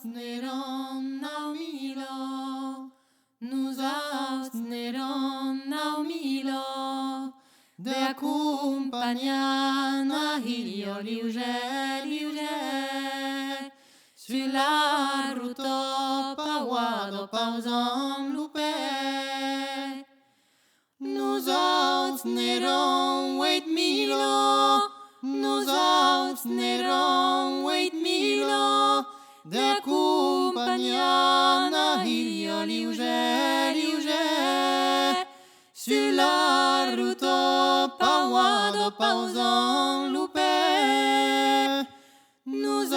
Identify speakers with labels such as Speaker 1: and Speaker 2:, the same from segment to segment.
Speaker 1: n'eran naumilo, nous n'eran naumilo, de accompagnant a hilio liuge, sur la route pauado pausam lupe. Nous n'eran 8.000, nous n'eran 8.000, de accompagnant a hilio liuge, sur la route pauado pausam lupe. Nous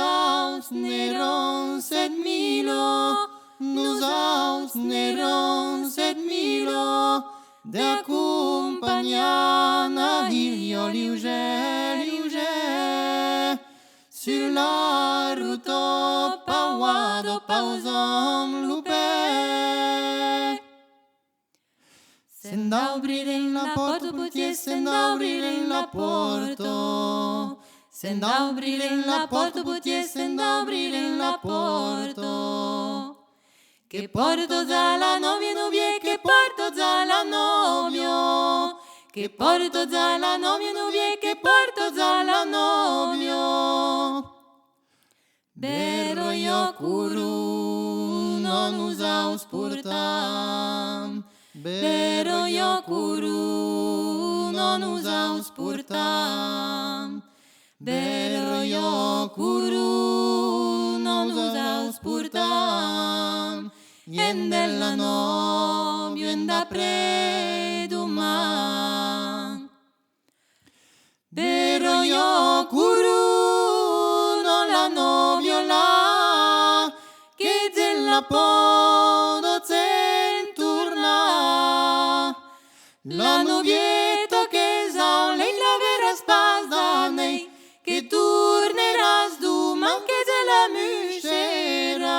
Speaker 1: n'eran 7.000, nous n'eran 7.000, de accompagnant a hilio liuge, sur la route pauado pausam lupe. S'end'aubrirem la porta potier, s'end'aubrirem la porta. S'end'aubrirem la porta potier, s'end'aubrirem la porta. Che porto za la novie, che porto za la novio. Che porto za la novie, che porto za la novio. Bero io curu, non usaus purtam. Bero io curu, non usaus purtam. Bero io curu, non usaus purtam. Ien della novio en da preduman. Bero io curu, non la novio la, che della podo centurna. La novietta che sa lei la vera spasdanei, che torneras duman che se la muscera.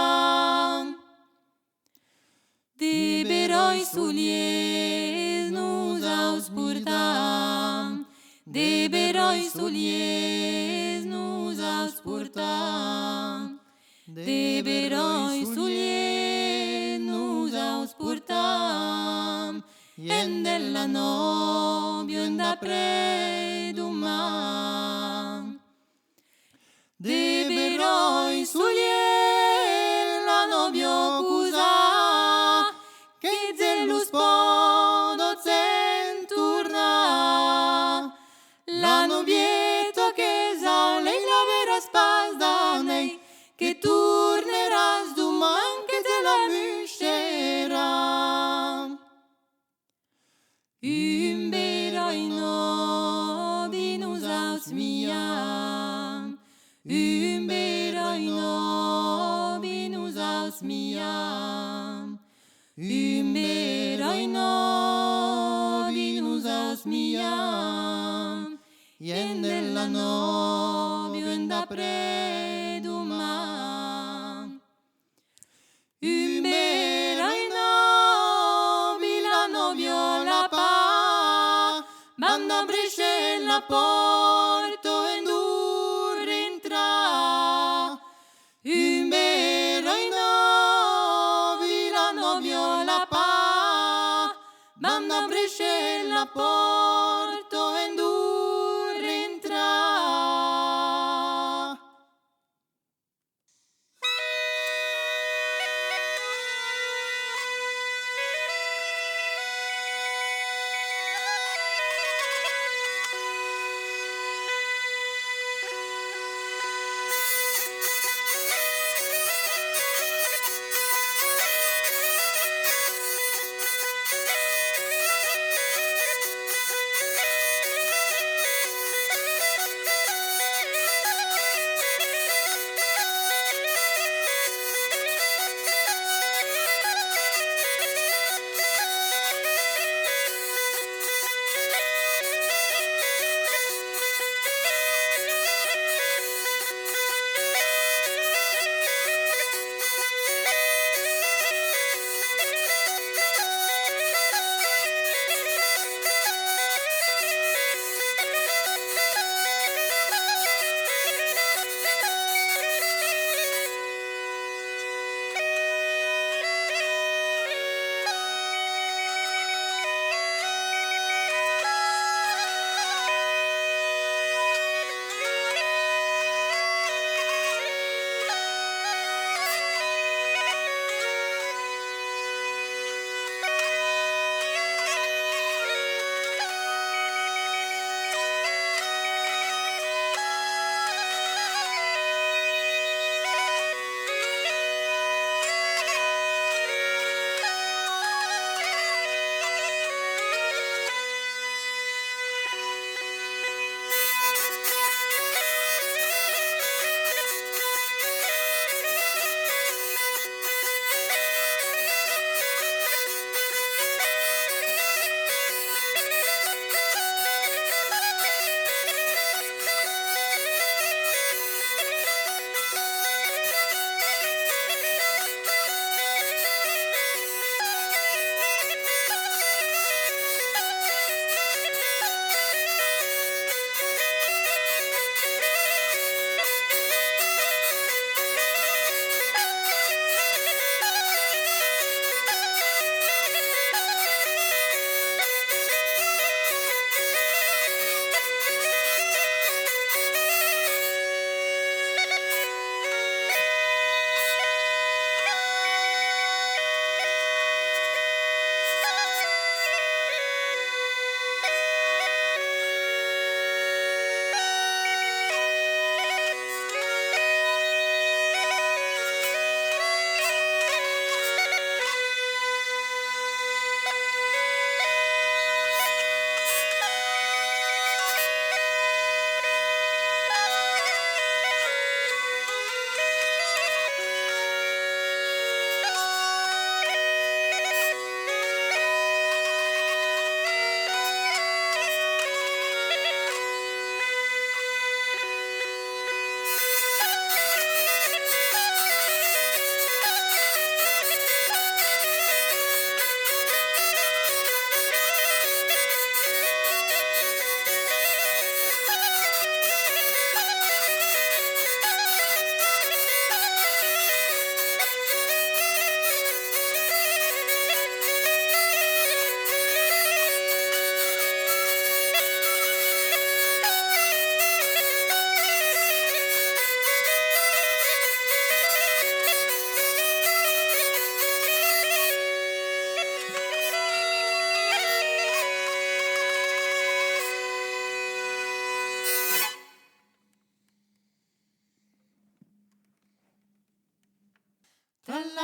Speaker 1: De beroi sulies nous auspurtam, de beroi sulies nous auspurtam, de beroi sulies nous auspurtam, ien della novio en da preduman. De beroi sulies la novio cusa, che zellus podo centurna. La novietta che sa lei la vera spasdanei, che torneras duman che te la muscera. Un beroi novi nous ausmiam, un beroi novi nous ausmiam, un beroi novi nous ausmiam, ien della novio en da preduman. Un beroi novi la novio la pa, banda bresce la porto en dur entra. Un beroi novi la novio la pa, banda bresce la porto en dur entra.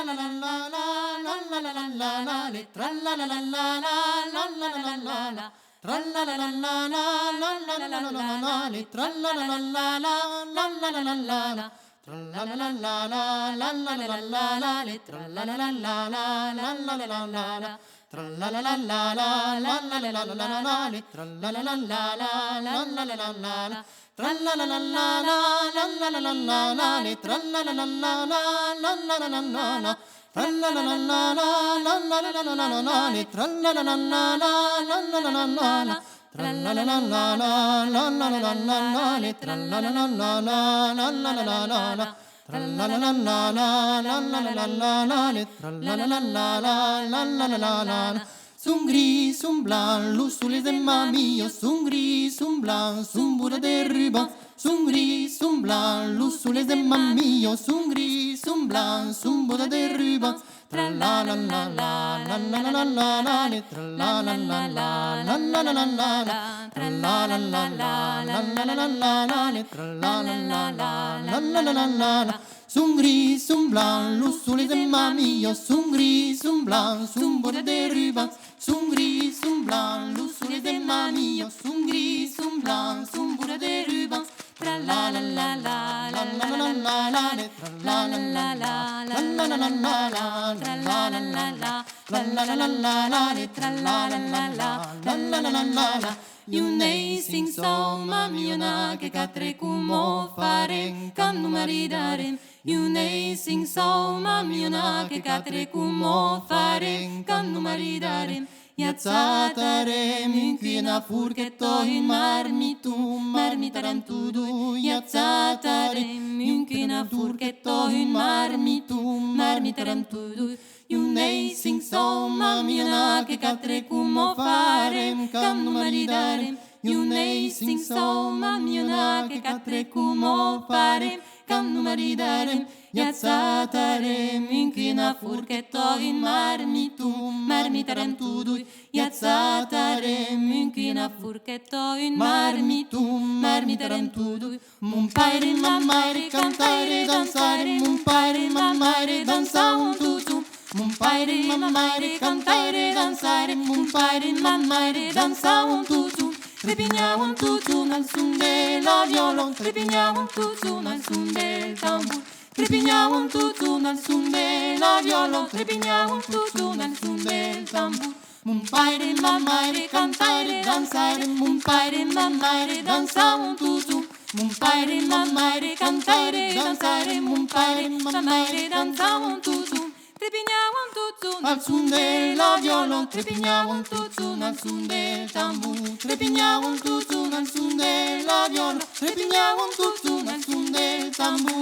Speaker 1: la la la la la la la la la le tra la la la la la la la la la la tra la la la la la la la la la la le tra la la la la la la la la la la tra la la la la la la la la la la le tra la la la la la la la la la la tra la la la la la la la la la la la le tra la la la la la la la la la la la tra la la la la la la la la la la la le tra la la la la la la la la la la la tra la la la la la la la la la la la le tra la la la la la la la la la la la tra la la la la la la la la la la le tra la la la la la la la la la la la tra la la la la la la la la la la le tra la la la la la la la la la la sun gris, sun blanc, l'ussule de mamio, sun gris, sun blanc, sun bura de ruban, sun gris, sun blanc, l'ussule de mamio, sun gris, sun blanc, sun bura de ruban, tra la la la la la la la la la la le tra la la la la la la la la la la tra la la la la la la la la la la le tra la la la la la la la la la la sun gris, sun blanc, l'ussule de mamio, sun gris, sun blanc, sun bura de ruban, sun gris, sun blanc, l'ussule de mamio, sun gris, sun blanc, sun bura de ruban, tra la la la la la la la la la le tra la la la la la la la la la la tra la la la la la la la la la la le tra la la la la la la la la la la you nei sing song mamiona che catre como faren cannu maridaren you nei sing song mamiona che catre como faren cannu maridaren Iazzatare minchina furchetto in marmitarantudu Iazzatare minchina furchetto in marmitarantudu You nei sing song mamiona che catre como farem cannu maridare You nei sing song mamiona che catre como farem cannu maridare Iazzatare minchina furchetto in marmitarantudu Iazzatare minchina furchetto in marmitarantudu Mun paire mammaire cantare danzare Mun paire mammaire danza un tutu Mun paire mammaire cantare danzare Mun paire mammaire danza un tutu Trepigna un tutu nel sun della viola Trepigna un tutu nel sun del tambur Trepigna un tutu nel sun della viola Trepigna un tutu nel sun del tambur Mun paire mammaire cantare danzare Mun paire mammaire danza un tutu Mun paire mammaire cantare danzare Mun paire mammaire danza un tutu Trepigna un tutu al sun della viola Trepigna un tutu al sun del tambur Trepigna un tutu al sun della viola Trepigna un tutu al sun del tambur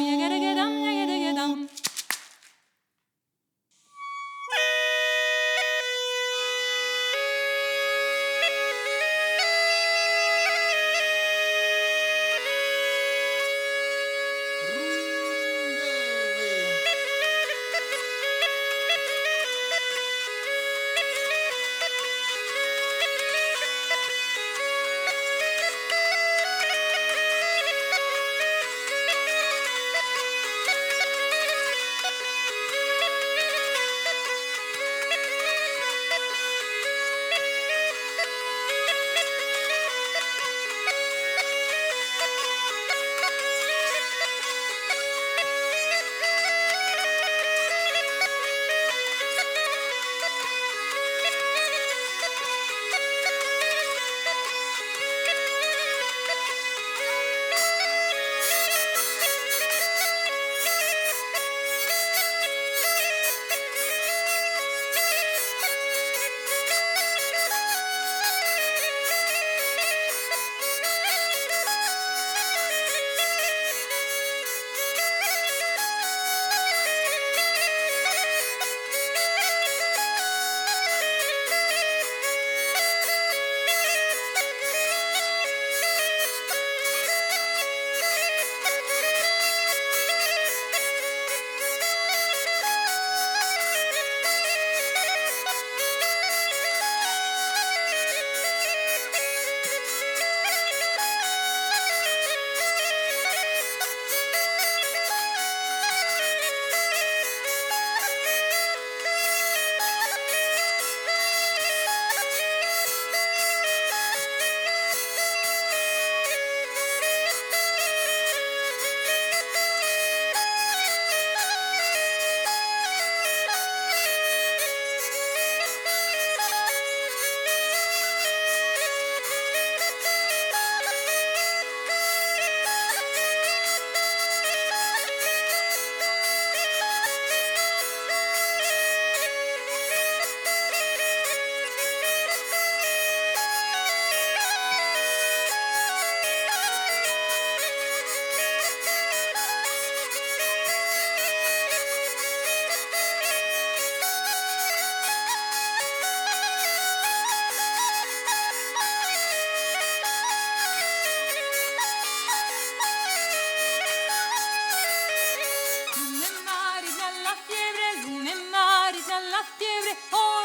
Speaker 2: a la fiebre, oh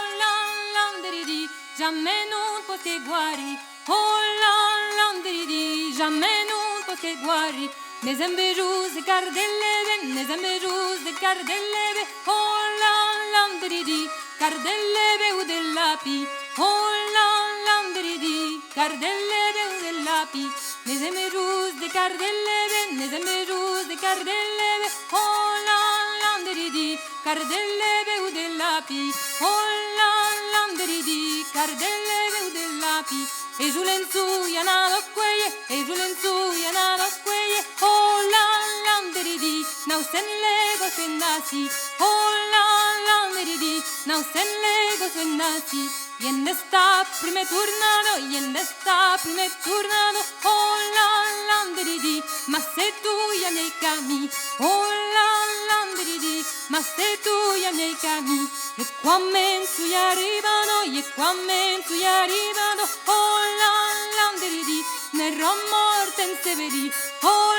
Speaker 2: landeridi, jamais non poté guari, oh landeridi, jamais non poté guari. Nes embejus de cardellebe, nes embejus de cardellebe, oh landeridi, cardellebe u del lapi, oh landeridi, cardellebe u del lapi. Nes embejus de cardellebe, nes embejus de cardellebe, oh landeridi, cardellebe u del lapi, oh landeridi, cardellebe u del lapi. E giulenzu yanado queye, e giulenzu yanado queye, oh landeridi, nausen lego sennasi, oh landeridi, nausen lego sennasi. Y en esta prime turnado, y en esta prime turnado, oh landeridi, ma se tu ya nei cami, oh landeridi, ma se tu ya nei cami. E qua mensu ya arrivano, e qua mensu ya arrivano, oh landeridi, ne morten severi, oh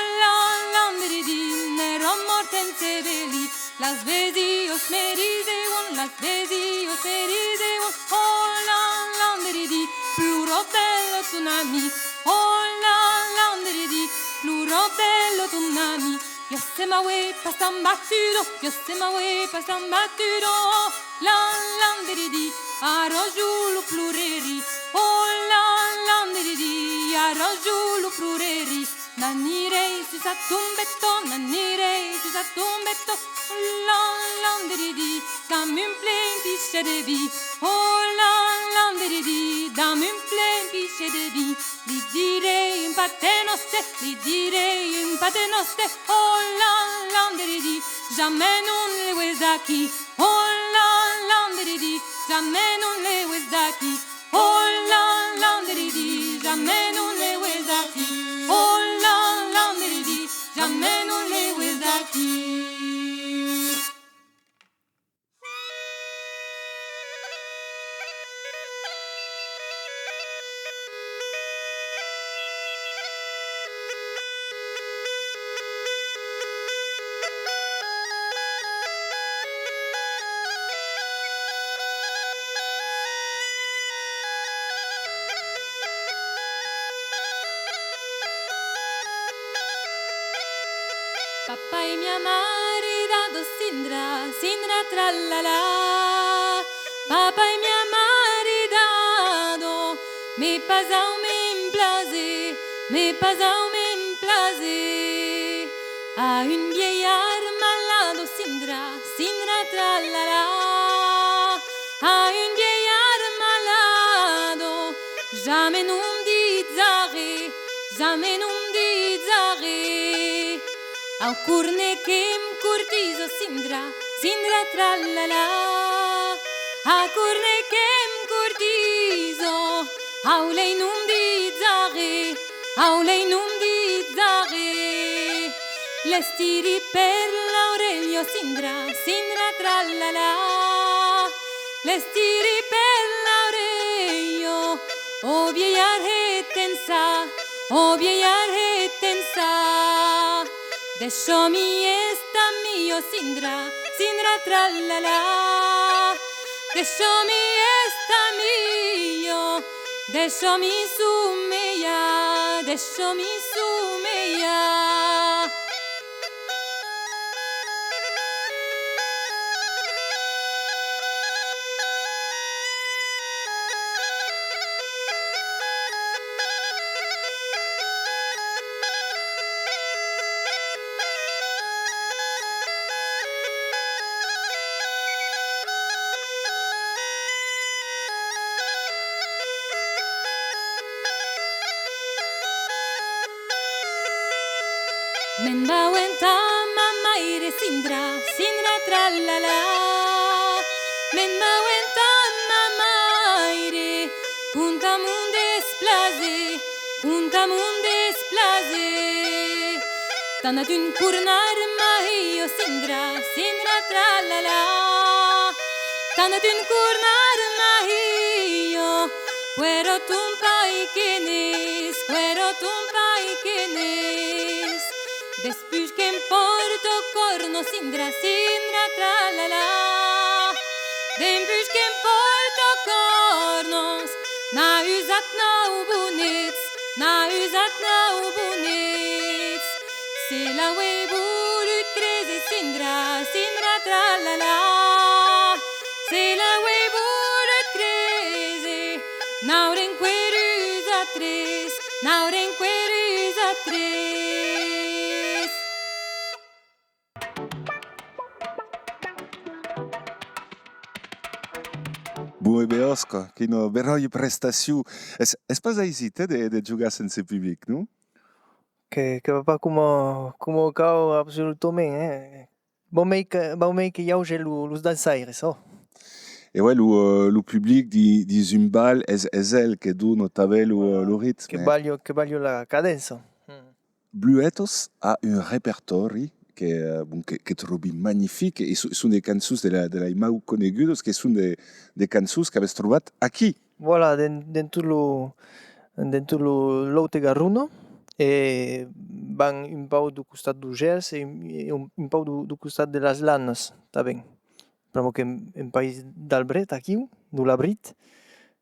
Speaker 2: landeridi, ne morten severi. Las vesios me rideon, las vesios me rideon, oh landeridi, pluro bello tsunami, oh landeridi, pluro bello tsunami. Yo se ma way pasan batido, yo se ma way pasan batido, landeridi, arrojulu plureri, oh landeridi, arrojulu plureri. Nanirei si sa tumbetto, nanirei si sa tumbetto, landeridi, dammi un plein pichet de vie, oh landeridi, dammi un plein pichet de vie. Li direi in paternoste, li direi in paternoste, oh landeridi, jamais non le wezaki, oh landeridi, jamais non le wezaki, oh landeridi, jamais non le wezaki, oh landeridi, jamais non le wezaki. Papà e mia maridado Sindra, Sindra trallala. Papà e mia maridado, me pasau me place, me pasau me place. A une vieillard malade Sindra, Sindra trallala. A une vieillard malade, jamais non dit zare, jamais non dit zare. Au curne kem curtizo Sindra, Sindra trallala. A curne kem curtizo, aulei num di zare, aulei num di zare. L'estiri per l'Aurelio Sindra, Sindra trallala. L'estiri per l'Aurelio, o vieillard hetensa, o vieillard hetensa. Deixo mi esta mio Sindra, Sindra trallala. Deixo mi esta mio, deixo mi sumeia, deixo mi sumeia. Men bauenta mamma ire Sindra, Sindra trallala. Men bauenta mamma ire, punta mundes place, punta mundes place. Tanat un curnar mahio Sindra, Sindra trallala. Tanat un curnar mahio, puero tumpa ikenes, puero tumpa ikenes. Después que en Porto corno Sindra, Sindra tralala. Dempus que porta cornos, na usat na ubunits, na usat na ubunits. C'est la way boulut creze sindra, sindra tralala. C'est la way boulut creze, nauren querus a tres, nauren querus a tres.
Speaker 3: Bun, ebe Oscar, quina berroia prestació. És pas hesité de jugar sense públic, non?
Speaker 4: Que va pas como cau absolutament, Bon mei que jau los dansaires, oh.
Speaker 3: E ouais, lo public di Zumbal es el que dona també lo ritme.
Speaker 4: Que balio la cadenza.
Speaker 3: Bluetos ha un repertori que trobi magnifique e són des cançons de la imau conegudes que són des cançons que habes trobat aquí.
Speaker 4: Voilà, dentro lo Loute Garruno, e van un pau do costat do Gers e un pau do costat de las Lanas, tá ben. Pramo que en país d'Albret, aquí, do Labrit,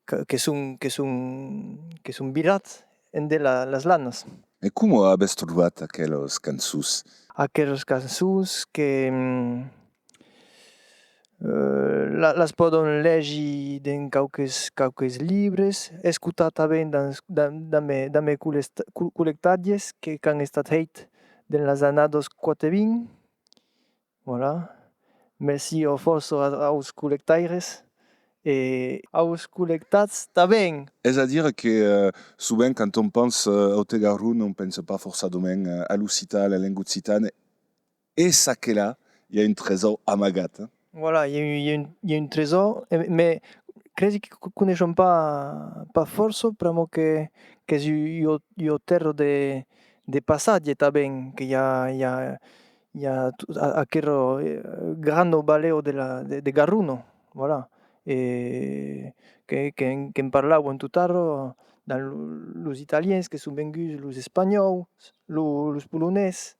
Speaker 4: que son virats en de las Lanas.
Speaker 3: E como habes trobat aquelas cançons?
Speaker 4: Aquelas cançons que las podon legi den cauques libres, escutar também da me collectadjes que han estat heit den las anados 420. Voilà. Merci ao forço aos collectaires e aos collectats também.
Speaker 3: És a dir que souvent quand on pense au Tegarun, on pense pas forcément à l'Occitane, à la langue occitane. Et ça que là, il y a un trésor amagat. Hein?
Speaker 4: Voilà, il y a un trésor, mais crezi que coneixem pas força, pramo que y o terro de passatge também, que ya aquero grande baleo de Garruno, voilà. E que en parlavo en tutarro los italiens que son vengus, los espanyols, los polonais.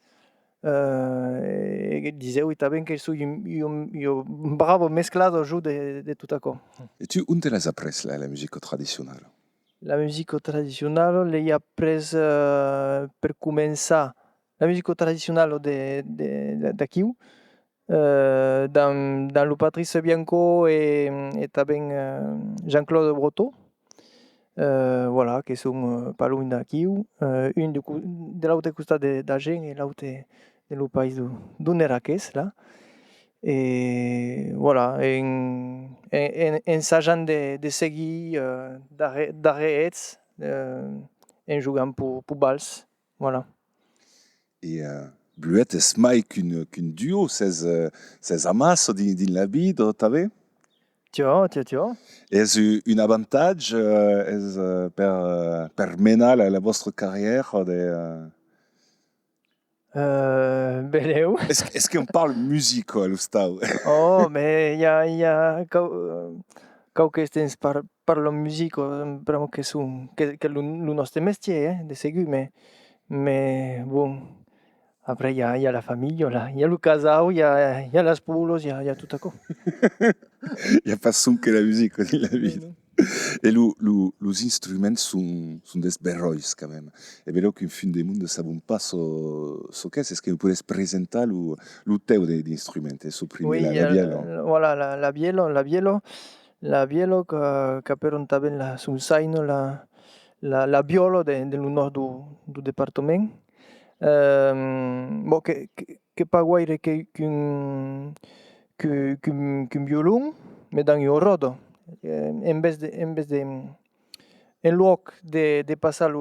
Speaker 4: Dizeu também que sou un bravo mesclado giù de tot aquò.
Speaker 3: Et tu, on te l'as appris la musique traditionnelle?
Speaker 4: La musique tradizionale l'hai appres per començar. La musique tradizionale d'aquí, dans lo Patrice Bianco et também Jean-Claude Breton. Voilà, que sont pas loin d'aquí. Un de l'autre costat d'Agen et l'autre de lo país d'un Eraquès, là. Et voilà, ensajant de seguir darrerets en jugant pour Bals. Voilà.
Speaker 3: Et Bluet és mai qu'un duo, ces amas din la vida, també?
Speaker 4: Tio.
Speaker 3: És un avantatge per menar la vostra carrière de...
Speaker 4: Beleu.
Speaker 3: Est-ce qu'on parle musique à l'Ostau?
Speaker 4: Oh, mais il y a quelques temps parlons musique, vraiment que le nostre métier, de ségur, mais bon, après il y a la famille, il y a le casau, il y a las poulos, il y a tout à coup.
Speaker 3: Il n'y a pas son que la musique dans la vie. Et les instruments sont des berrois quand même. Et bien qu'un fin du monde ne savons pas ce qu'est. Est-ce que vous pouvez présenter le teu d'instruments et supprimer la violon?
Speaker 4: Voilà, la violo que per também sul saino la violo del nord do departamento. Bon, que pas guaire qu'un violon, mais dans un rodo. En vez de en loc de passar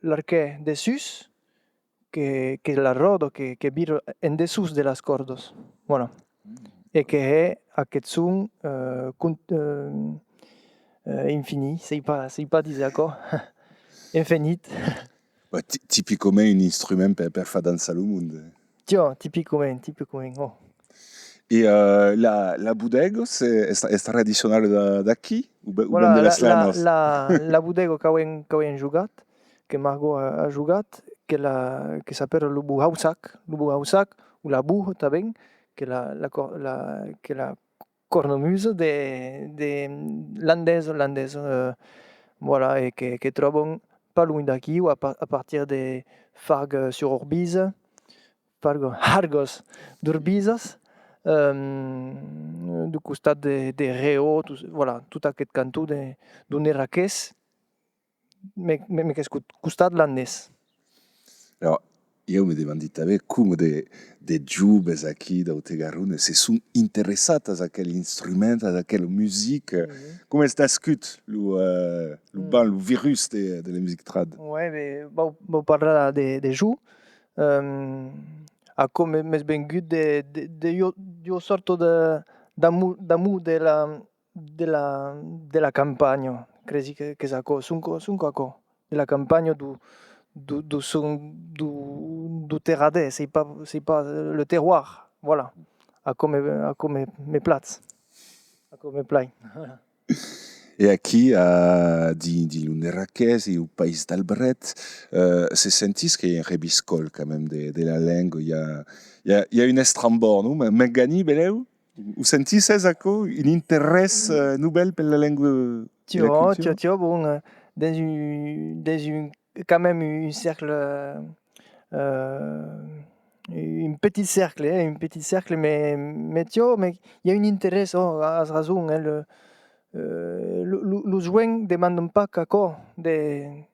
Speaker 4: l'arquet de sus, que la rodo que vira en dessús de las cordes. Voilà. E que è aquest son infini, sei pas dire acord. Infinit.
Speaker 3: Typiquement un instrument per faire danser le monde.
Speaker 4: Tio, typiquement. Oh.
Speaker 3: Et la bodega, c'est traditionnel d'ici ou
Speaker 4: Voilà,
Speaker 3: ben de las lanas?
Speaker 4: la bodega que heu jugat, que Margot a jugat, que s'appelle le Buhausac, ou la Buh também, que la cornemuse landaises, voilà, et que trobam pas loin d'aquí, ou à partir de Fargues sur Orbise, Argos d'Urbizas, du costat de Reo, voilà, tout aquest cantó d'un Erraquès, mais que és costat landès.
Speaker 3: Alors, eu me demandi també com de joves aqui d'Autegarrone se són interessats a aquell instrument, a aquella musica. Com és nascut el virus de la musique trad?
Speaker 4: Ouais, mais vau parlar de jo. A com m'és vengut jo sorto d'amor de la campagna. Crezi que és aco. Sunt aco. De la campagna du terradè, c'est pas le terroir, voilà. A com me plats. A com me plai.
Speaker 3: E aqui, di l'Unerraquès e au País d'Albret, se sentis qu'il y a un rebiscol quand même de la langue. Il y a un estrambor, non? Mais gani, beleu? Ou sentis aco un intérêt nouvel per la langue?
Speaker 4: Tu vois, bon, dans quand même un cercle, un petit cercle, mais tu vois, mais il y a un intérêt, à raison, hein, les joints ne demandent pas qu'aco de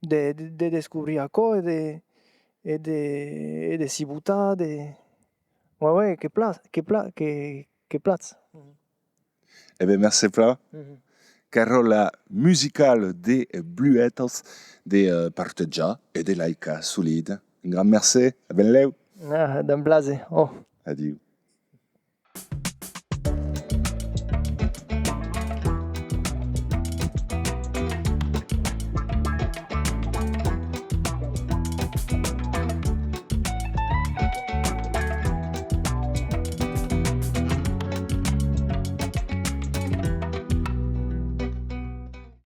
Speaker 4: découvrir quoi et de s'y bouter, ouais, que place.
Speaker 3: Eh bien, merci pla. Carola musicale des Bluettes, de Parteggia et de Laika Solide. Un grand merci. À ben leu.
Speaker 4: D'un blase. Oh.
Speaker 3: Adieu.